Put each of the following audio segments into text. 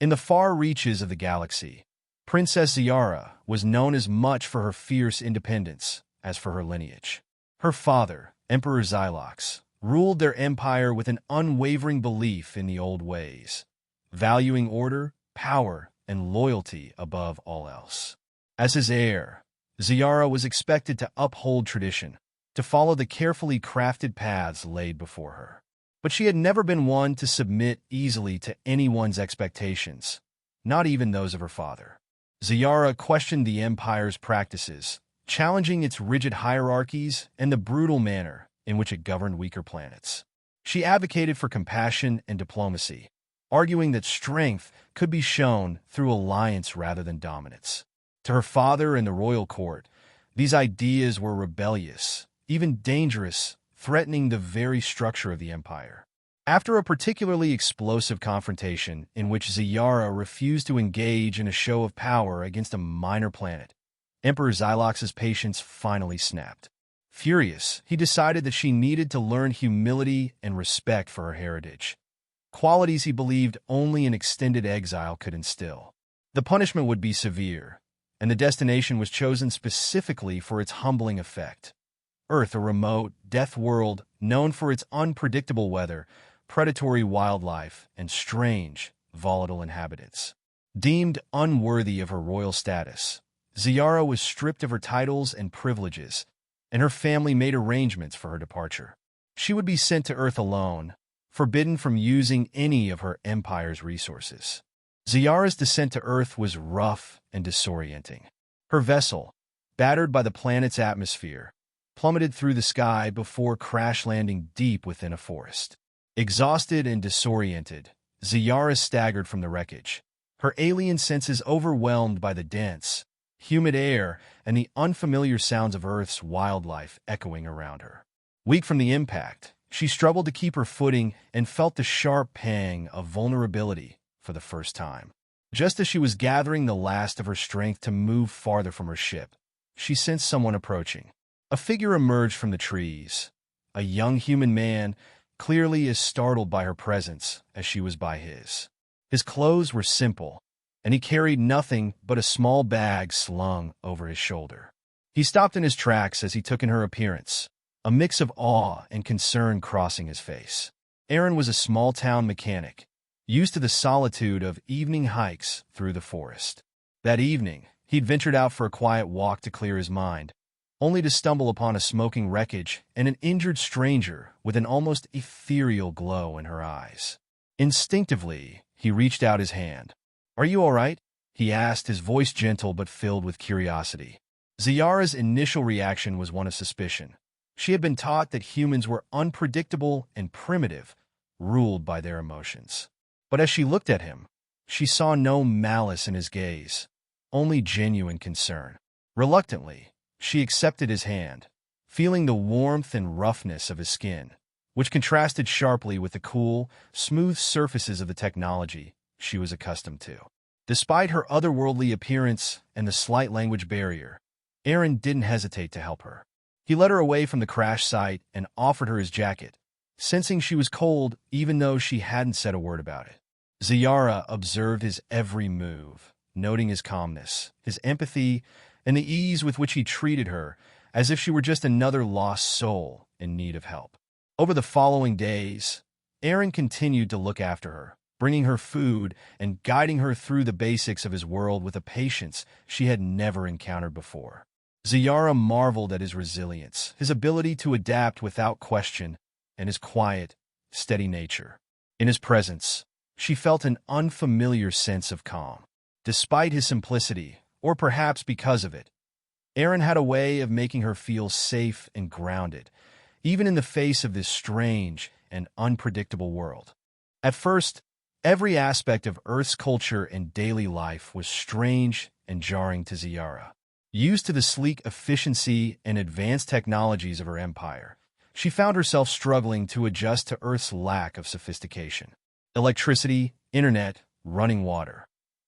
In the far reaches of the galaxy, Princess Zayara was known as much for her fierce independence as for her lineage. Her father, Emperor Xylox, ruled their empire with an unwavering belief in the old ways, valuing order, power, and loyalty above all else. As his heir, Zayara was expected to uphold tradition, to follow the carefully crafted paths laid before her. But she had never been one to submit easily to anyone's expectations, not even those of her father. Zayara questioned the empire's practices, challenging its rigid hierarchies and the brutal manner in which it governed weaker planets. She advocated for compassion and diplomacy, arguing that strength could be shown through alliance rather than dominance. To her father and the royal court, these ideas were rebellious, even dangerous, threatening the very structure of the empire. After a particularly explosive confrontation in which Zayara refused to engage in a show of power against a minor planet, Emperor Xylox's patience finally snapped. Furious, he decided that she needed to learn humility and respect for her heritage, qualities he believed only an extended exile could instill. The punishment would be severe, and the destination was chosen specifically for its humbling effect. Earth, a remote, death world known for its unpredictable weather, predatory wildlife, and strange, volatile inhabitants. Deemed unworthy of her royal status, Zayara was stripped of her titles and privileges, and her family made arrangements for her departure. She would be sent to Earth alone, forbidden from using any of her empire's resources. Zayara's descent to Earth was rough and disorienting. Her vessel, battered by the planet's atmosphere, plummeted through the sky before crash-landing deep within a forest. Exhausted and disoriented, Zayara staggered from the wreckage, her alien senses overwhelmed by the dense, humid air and the unfamiliar sounds of Earth's wildlife echoing around her. Weak from the impact, she struggled to keep her footing and felt the sharp pang of vulnerability for the first time. Just as she was gathering the last of her strength to move farther from her ship, she sensed someone approaching. A figure emerged from the trees, a young human man, clearly as startled by her presence as she was by his. His clothes were simple, and he carried nothing but a small bag slung over his shoulder. He stopped in his tracks as he took in her appearance, a mix of awe and concern crossing his face. Aaron was a small-town mechanic, used to the solitude of evening hikes through the forest. That evening, he'd ventured out for a quiet walk to clear his mind, only to stumble upon a smoking wreckage and an injured stranger with an almost ethereal glow in her eyes. Instinctively, he reached out his hand. "Are you all right?" he asked, his voice gentle but filled with curiosity. Zayara's initial reaction was one of suspicion. She had been taught that humans were unpredictable and primitive, ruled by their emotions. But as she looked at him, she saw no malice in his gaze, only genuine concern. Reluctantly, she accepted his hand, feeling the warmth and roughness of his skin, which contrasted sharply with the cool, smooth surfaces of the technology she was accustomed to. Despite her otherworldly appearance and the slight language barrier, Aaron didn't hesitate to help her. He led her away from the crash site and offered her his jacket, sensing she was cold even though she hadn't said a word about it. Zayara observed his every move, noting his calmness, his empathy, and the ease with which he treated her, as if she were just another lost soul in need of help. Over the following days, Aaron continued to look after her, bringing her food and guiding her through the basics of his world with a patience she had never encountered before. Zayara marveled at his resilience, his ability to adapt without question, and his quiet, steady nature. In his presence, she felt an unfamiliar sense of calm. Despite his simplicity, or perhaps because of it, Aaron had a way of making her feel safe and grounded, even in the face of this strange and unpredictable world. At first, every aspect of Earth's culture and daily life was strange and jarring to Zayara. Used to the sleek efficiency and advanced technologies of her empire, she found herself struggling to adjust to Earth's lack of sophistication. Electricity, internet, running water,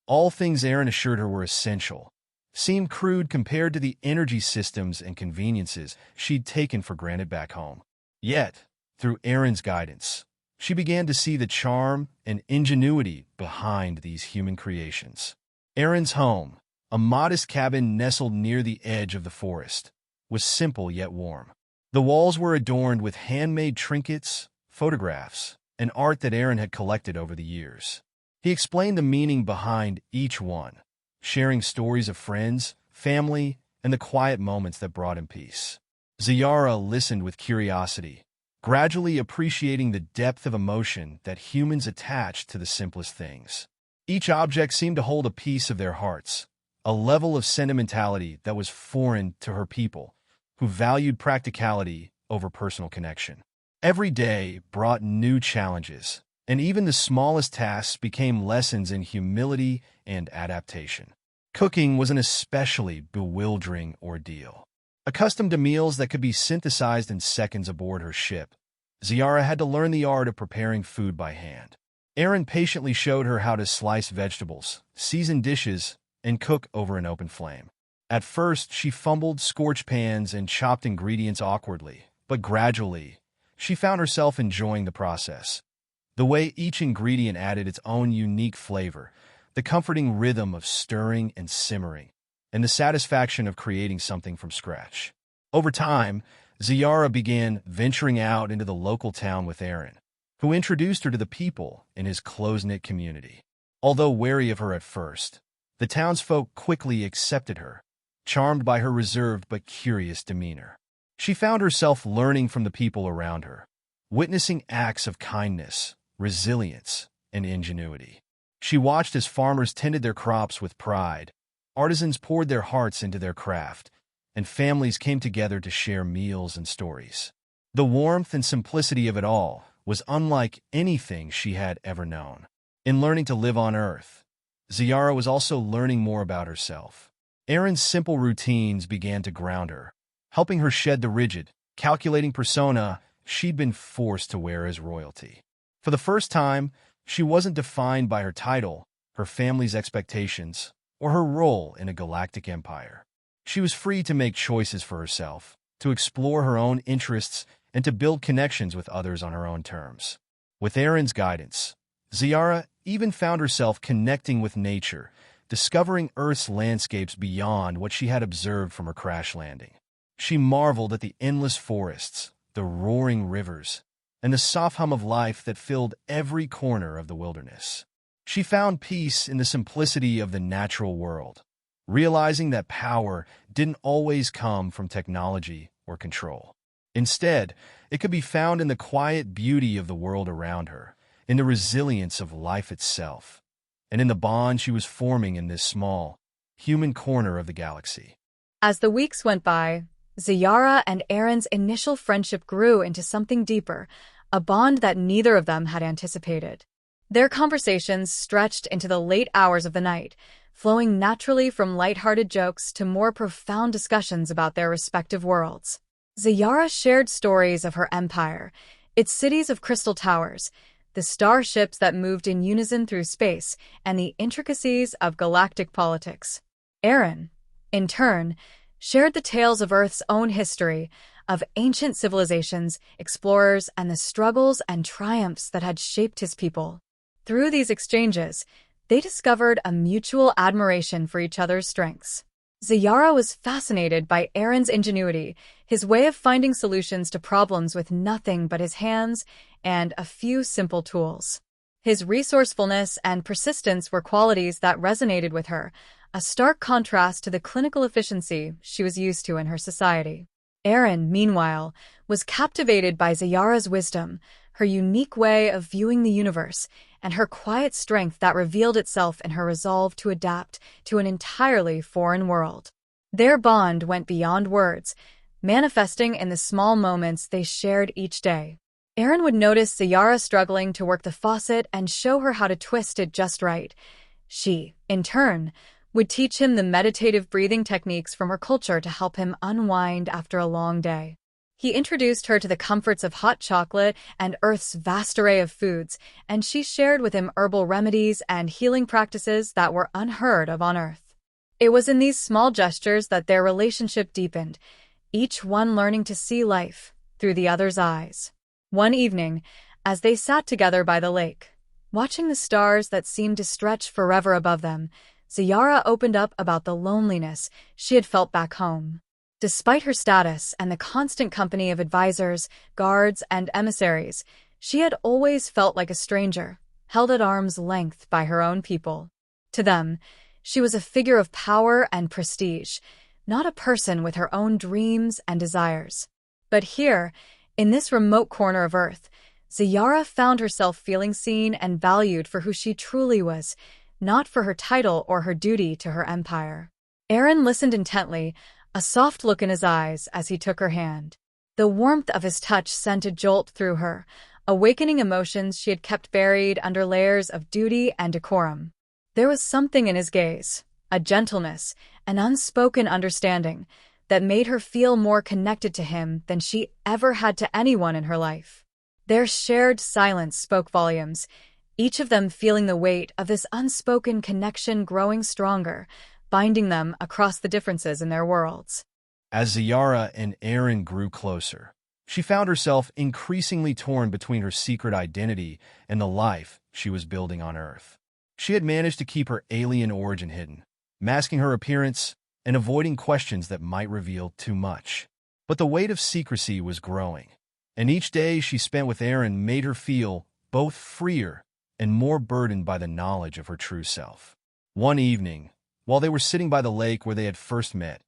all things Aaron assured her were essential, seemed crude compared to the energy systems and conveniences she'd taken for granted back home. Yet, through Aaron's guidance, she began to see the charm and ingenuity behind these human creations. Erin's home, a modest cabin nestled near the edge of the forest, was simple yet warm. The walls were adorned with handmade trinkets, photographs, and art that Erin had collected over the years. He explained the meaning behind each one, sharing stories of friends, family, and the quiet moments that brought him peace. Zayara listened with curiosity, gradually appreciating the depth of emotion that humans attach to the simplest things. Each object seemed to hold a piece of their hearts, a level of sentimentality that was foreign to her people, who valued practicality over personal connection. Every day brought new challenges, and even the smallest tasks became lessons in humility and adaptation. Cooking was an especially bewildering ordeal. Accustomed to meals that could be synthesized in seconds aboard her ship, Zayara had to learn the art of preparing food by hand. Erin patiently showed her how to slice vegetables, season dishes, and cook over an open flame. At first, she fumbled, scorched pans, and chopped ingredients awkwardly, but gradually, she found herself enjoying the process. The way each ingredient added its own unique flavor, the comforting rhythm of stirring and simmering, and the satisfaction of creating something from scratch. Over time, Zayara began venturing out into the local town with Erin, who introduced her to the people in his close-knit community. Although wary of her at first, the townsfolk quickly accepted her, charmed by her reserved but curious demeanor. She found herself learning from the people around her, witnessing acts of kindness, resilience, and ingenuity. She watched as farmers tended their crops with pride, artisans poured their hearts into their craft, and families came together to share meals and stories. The warmth and simplicity of it all was unlike anything she had ever known. In learning to live on Earth, Zayara was also learning more about herself. Erin's simple routines began to ground her, helping her shed the rigid, calculating persona she'd been forced to wear as royalty. For the first time, she wasn't defined by her title, her family's expectations, or her role in a galactic empire. She was free to make choices for herself, to explore her own interests, and to build connections with others on her own terms. With Erin's guidance, Zayara even found herself connecting with nature, discovering Earth's landscapes beyond what she had observed from her crash landing. She marveled at the endless forests, the roaring rivers, and the soft hum of life that filled every corner of the wilderness. She found peace in the simplicity of the natural world, realizing that power didn't always come from technology or control. Instead, it could be found in the quiet beauty of the world around her, in the resilience of life itself, and in the bond she was forming in this small, human corner of the galaxy. As the weeks went by, Zayara and Erin's initial friendship grew into something deeper, a bond that neither of them had anticipated. Their conversations stretched into the late hours of the night, flowing naturally from lighthearted jokes to more profound discussions about their respective worlds. Zayara shared stories of her empire, its cities of crystal towers, the starships that moved in unison through space, and the intricacies of galactic politics. Erin, in turn, shared the tales of Earth's own history, of ancient civilizations, explorers, and the struggles and triumphs that had shaped his people. Through these exchanges, they discovered a mutual admiration for each other's strengths. Zayara was fascinated by Erin's ingenuity, his way of finding solutions to problems with nothing but his hands and a few simple tools. His resourcefulness and persistence were qualities that resonated with her, a stark contrast to the clinical efficiency she was used to in her society. Erin, meanwhile, was captivated by Zayara's wisdom, her unique way of viewing the universe, and her quiet strength that revealed itself in her resolve to adapt to an entirely foreign world. Their bond went beyond words, manifesting in the small moments they shared each day. Erin would notice Zayara struggling to work the faucet and show her how to twist it just right. She, in turn, would teach him the meditative breathing techniques from her culture to help him unwind after a long day. He introduced her to the comforts of hot chocolate and Earth's vast array of foods, and she shared with him herbal remedies and healing practices that were unheard of on Earth. It was in these small gestures that their relationship deepened, each one learning to see life through the other's eyes. One evening, As they sat together by the lake, watching the stars that seemed to stretch forever above them, Zayara opened up about the loneliness she had felt back home. Despite her status and the constant company of advisors, guards, and emissaries, she had always felt like a stranger, held at arm's length by her own people. To them, she was a figure of power and prestige, not a person with her own dreams and desires. But here, in this remote corner of Earth, Zayara found herself feeling seen and valued for who she truly was, not for her title or her duty to her empire. Aaron listened intently, a soft look in his eyes as he took her hand. The warmth of his touch sent a jolt through her, awakening emotions she had kept buried under layers of duty and decorum. There was something in his gaze, a gentleness, an unspoken understanding, that made her feel more connected to him than she ever had to anyone in her life. Their shared silence spoke volumes, each of them feeling the weight of this unspoken connection growing stronger, binding them across the differences in their worlds. As Zayara and Aaron grew closer, she found herself increasingly torn between her secret identity and the life she was building on Earth. She had managed to keep her alien origin hidden, masking her appearance and avoiding questions that might reveal too much. But the weight of secrecy was growing, and each day she spent with Aaron made her feel both freer and more burdened by the knowledge of her true self. One evening, while they were sitting by the lake where they had first met,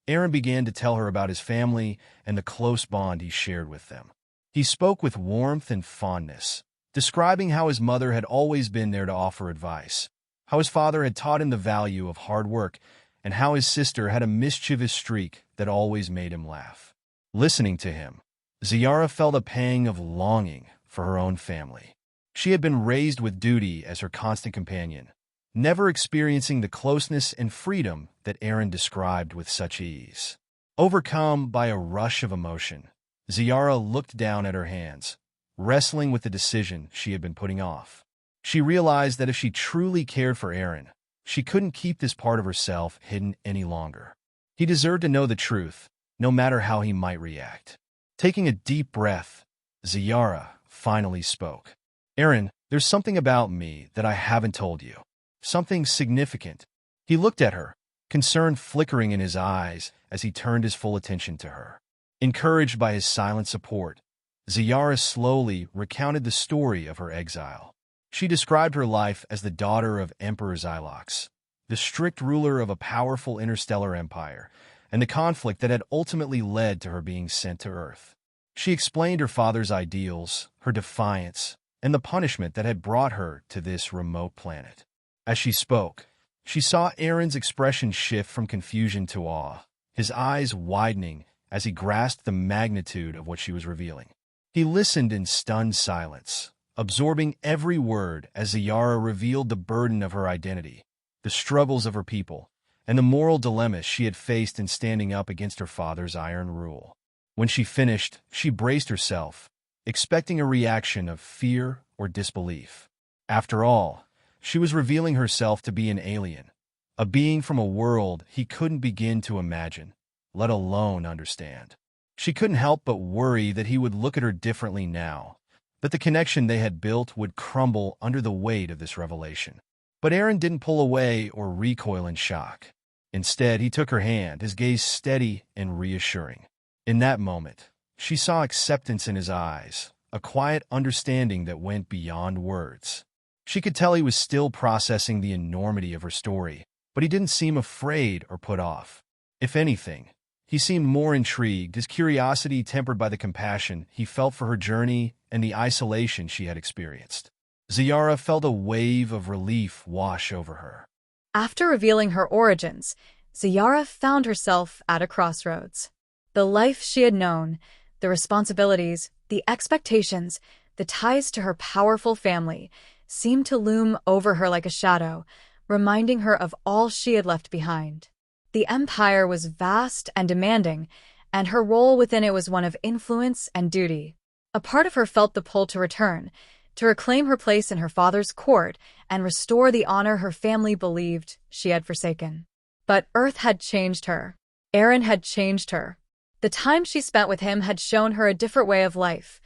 Aaron began to tell her about his family and the close bond he shared with them. He spoke with warmth and fondness, describing how his mother had always been there to offer advice, how his father had taught him the value of hard work, and how his sister had a mischievous streak that always made him laugh. Listening to him, Zayara felt a pang of longing for her own family. She had been raised with duty as her constant companion, never experiencing the closeness and freedom that Aaron described with such ease. Overcome by a rush of emotion, Zayara looked down at her hands, wrestling with the decision she had been putting off. She realized that if she truly cared for Aaron, she couldn't keep this part of herself hidden any longer. He deserved to know the truth, no matter how he might react. Taking a deep breath, Zayara finally spoke. "Aaron, there's something about me that I haven't told you. Something significant." He looked at her, concern flickering in his eyes as he turned his full attention to her. Encouraged by his silent support, Zayara slowly recounted the story of her exile. She described her life as the daughter of Emperor Xylox, the strict ruler of a powerful interstellar empire, and the conflict that had ultimately led to her being sent to Earth. She explained her father's ideals, her defiance, and the punishment that had brought her to this remote planet. As she spoke, she saw Aaron's expression shift from confusion to awe, his eyes widening as he grasped the magnitude of what she was revealing. He listened in stunned silence, absorbing every word as Zayara revealed the burden of her identity, the struggles of her people, and the moral dilemmas she had faced in standing up against her father's iron rule. When she finished, she braced herself, expecting a reaction of fear or disbelief. After all, she was revealing herself to be an alien, a being from a world he couldn't begin to imagine, let alone understand. She couldn't help but worry that he would look at her differently now, that the connection they had built would crumble under the weight of this revelation. But Aaron didn't pull away or recoil in shock. Instead, he took her hand, his gaze steady and reassuring. In that moment, she saw acceptance in his eyes, a quiet understanding that went beyond words. She could tell he was still processing the enormity of her story, but he didn't seem afraid or put off. If anything, he seemed more intrigued, his curiosity tempered by the compassion he felt for her journey and the isolation she had experienced. Zayara felt a wave of relief wash over her. After revealing her origins, Zayara found herself at a crossroads. The life she had known, the responsibilities, the expectations, the ties to her powerful family, seemed to loom over her like a shadow, reminding her of all she had left behind. The empire was vast and demanding, and her role within it was one of influence and duty. A part of her felt the pull to return, to reclaim her place in her father's court and restore the honor her family believed she had forsaken. But Earth had changed her. Aaron had changed her. The time she spent with him had shown her a different way of life,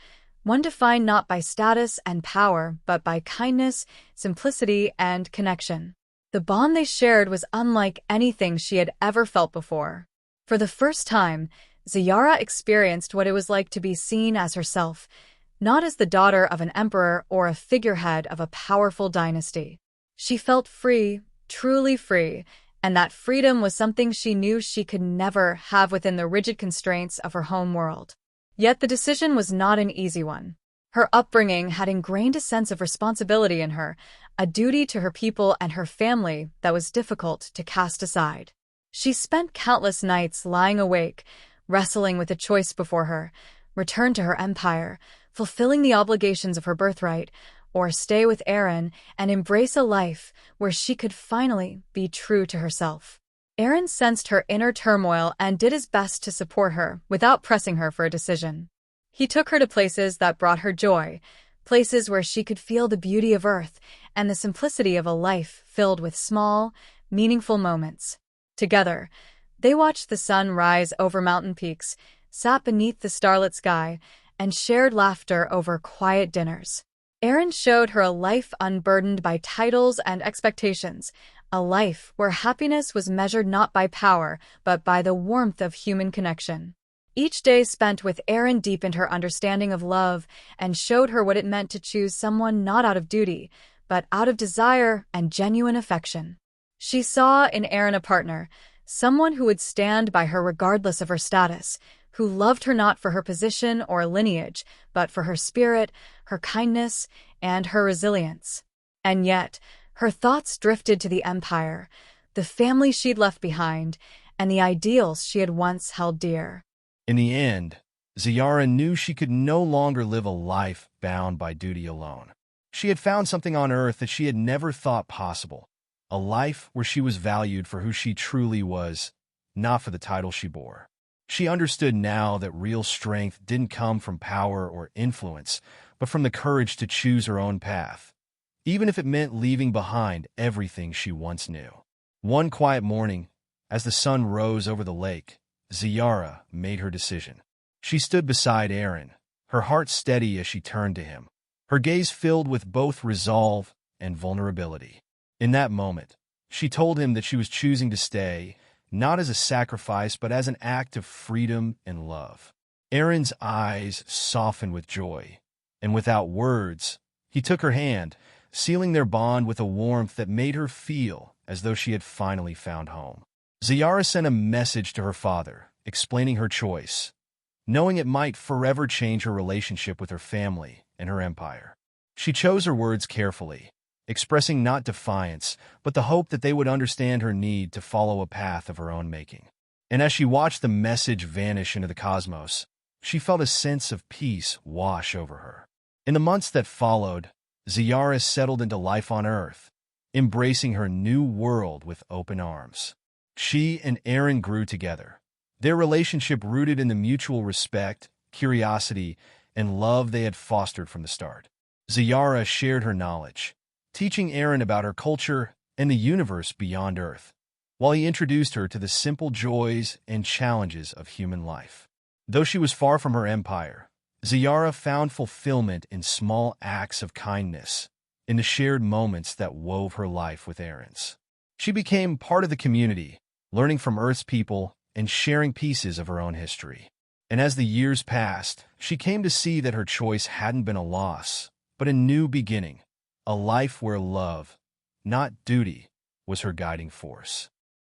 one defined not by status and power, but by kindness, simplicity, and connection. The bond they shared was unlike anything she had ever felt before. For the first time, Zayara experienced what it was like to be seen as herself, not as the daughter of an emperor or a figurehead of a powerful dynasty. She felt free, truly free, and that freedom was something she knew she could never have within the rigid constraints of her home world. Yet the decision was not an easy one. Her upbringing had ingrained a sense of responsibility in her, a duty to her people and her family that was difficult to cast aside. She spent countless nights lying awake, wrestling with the choice before her: return to her empire, fulfilling the obligations of her birthright, or stay with Eren and embrace a life where she could finally be true to herself. Eren sensed her inner turmoil and did his best to support her without pressing her for a decision. He took her to places that brought her joy, places where she could feel the beauty of Earth and the simplicity of a life filled with small, meaningful moments. Together, they watched the sun rise over mountain peaks, sat beneath the starlit sky, and shared laughter over quiet dinners. Eren showed her a life unburdened by titles and expectations, a life where happiness was measured not by power, but by the warmth of human connection. Each day spent with Eren deepened her understanding of love and showed her what it meant to choose someone not out of duty, but out of desire and genuine affection. She saw in Eren a partner, someone who would stand by her regardless of her status, who loved her not for her position or lineage, but for her spirit, her kindness, and her resilience. And yet, her thoughts drifted to the Empire, the family she'd left behind, and the ideals she had once held dear. In the end, Zayara knew she could no longer live a life bound by duty alone. She had found something on Earth that she had never thought possible, a life where she was valued for who she truly was, not for the title she bore. She understood now that real strength didn't come from power or influence, but from the courage to choose her own path, even if it meant leaving behind everything she once knew. One quiet morning, as the sun rose over the lake, Zayara made her decision. She stood beside Eren, her heart steady as she turned to him, her gaze filled with both resolve and vulnerability. In that moment, she told him that she was choosing to stay, not as a sacrifice, but as an act of freedom and love. Eren's eyes softened with joy, and without words, he took her hand, sealing their bond with a warmth that made her feel as though she had finally found home. Zayara sent a message to her father, explaining her choice, knowing it might forever change her relationship with her family and her empire. She chose her words carefully, expressing not defiance, but the hope that they would understand her need to follow a path of her own making. And as she watched the message vanish into the cosmos, she felt a sense of peace wash over her. In the months that followed, Zayara settled into life on Earth, embracing her new world with open arms. She and Eren grew together, their relationship rooted in the mutual respect, curiosity, and love they had fostered from the start. Zayara shared her knowledge, teaching Eren about her culture and the universe beyond Earth, while he introduced her to the simple joys and challenges of human life. Though she was far from her empire, Zayara found fulfillment in small acts of kindness, in the shared moments that wove her life with Eren's. She became part of the community, learning from Earth's people and sharing pieces of her own history. And as the years passed, she came to see that her choice hadn't been a loss, but a new beginning, a life where love, not duty, was her guiding force.